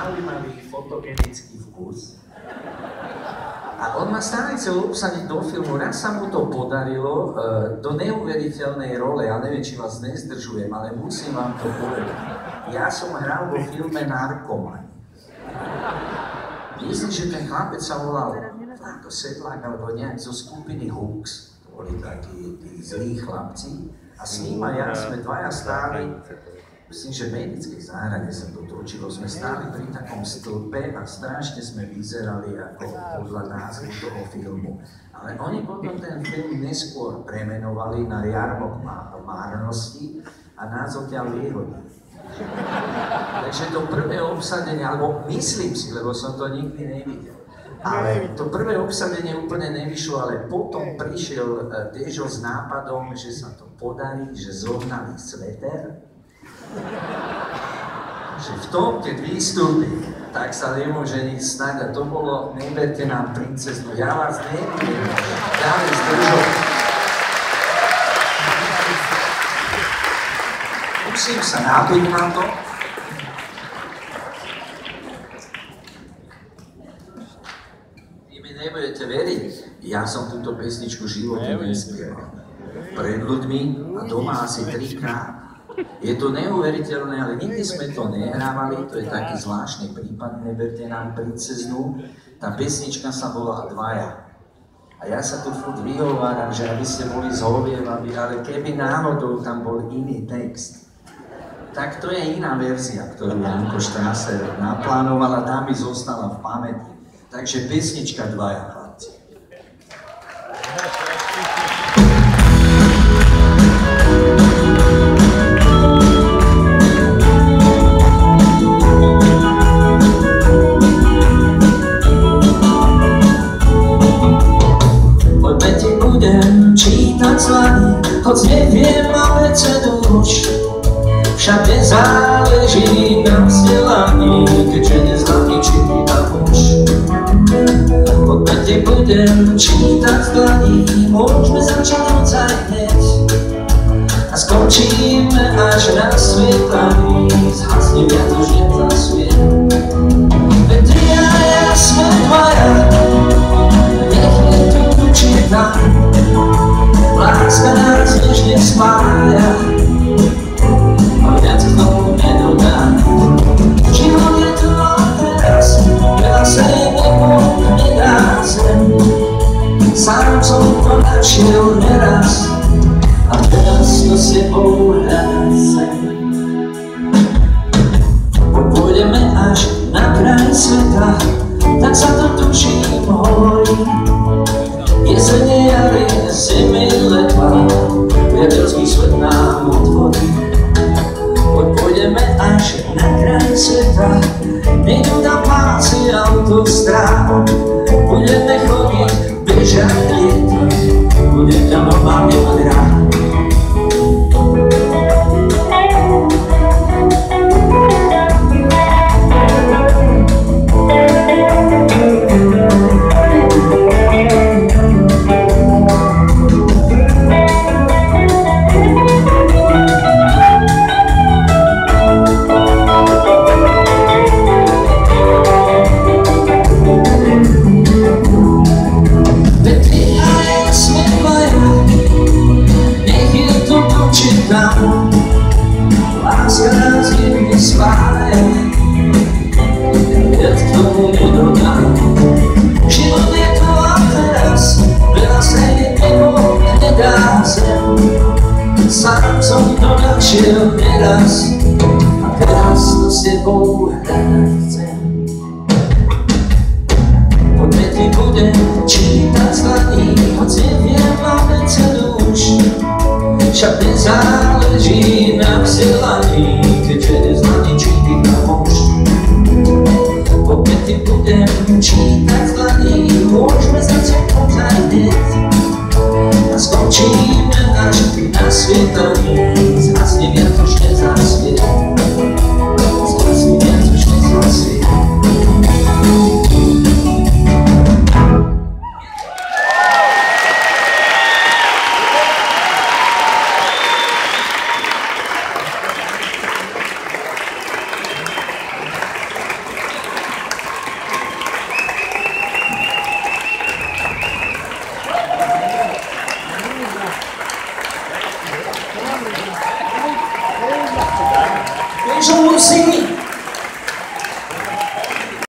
zaujímavý fotogenický vkus. A on ma stále chcel obsadiť do filmu, raz sa mu to podarilo do neuveriteľnej role, ja neviem, či vás nezdržujem, ale musím vám to povedať. Ja som hral vo filme Narkoman. Myslím, že ten chlapec sa volal Franko Sedlák alebo nejak zo skupiny Hooks. To boli takí tí zlí chlapci. A s ním a ja sme dvaja stáli, myslím, že v medickej záhrade sa to točilo, sme stáli pri takom stĺpe a strašne sme vyzerali ako podľa názvu toho filmu. Ale oni potom ten film neskôr premenovali na Jarmok márnosti a nás odtiaľ vyhodili. Takže to prvé obsadenie, alebo myslím si, lebo som to nikdy nevidel, ale to prvé obsadenie úplne nevyšlo, ale potom prišiel Dežo s nápadom, že sa to podarí, že zohnali sveter. Že v tom, keď vystúpi, tak sa nemôže nič stať a to bolo Neberte nám princeznu, ja vás nebudem ďalej zdržovať. Musím sa napiť na to. Vy mi nebudete veriť, ja som túto pesničku životne nespieval. Pred ľuďmi a doma asi 3-krát. Je to neuveriteľné, ale nikdy sme to nehrávali, to je taký zvláštny prípad, Neberte nám princeznu. Tá pesnička sa volá Dvaja. A ja sa tu furt vyhováram, že aby ste boli zhovievaví, ale keby náhodou tam bol iný text, tak to je iná verzia, ktorú Janko Strasser naplánoval a tá mi zostala v pamäti. Takže pesnička Dvaja, chlapci. Poďme ti budem čítať slady, hoď neviem abecedu už. Všade záleží na vzdelaní, keďže neznámy číta muž. Poďme ti budem čítať v dlani, môžeme začať ozaj hneď. A skončíme až na svietlaní, zhasne viac už nezasvie. Veď ty a ja sme dvaja, nech je tu číta. Láska nás nežne spája, viac k tomu nedodá. Život je tu a teraz, veľa sa nebo nedá zem. Sám som to našiel neraz a teraz to sebou hľadať sem. Pôjdeme až na kraj sveta, tak sa to tuším hovorí. Jesene, jary, zimy, letva, priateľský svet nám otvorí. Pôjdeme až na kraj sveta, nejdu tam pásy autostrád. Budeme chodiť, bežať, lietať, budem ťa normálne mať rád. Láska nás jemne spája, viac k tomu nedodá. Život je tu a teraz, veľa sa nebo nedá zem. Sám som to našiel neraz a teraz to s tebou hľadať chcem. Poďme ti budem čítať z dlaní, hoď neviem abecedu už. Však nezáleží na vzdelaní, keďže neznámy číta muž. Poďme ti budem čítať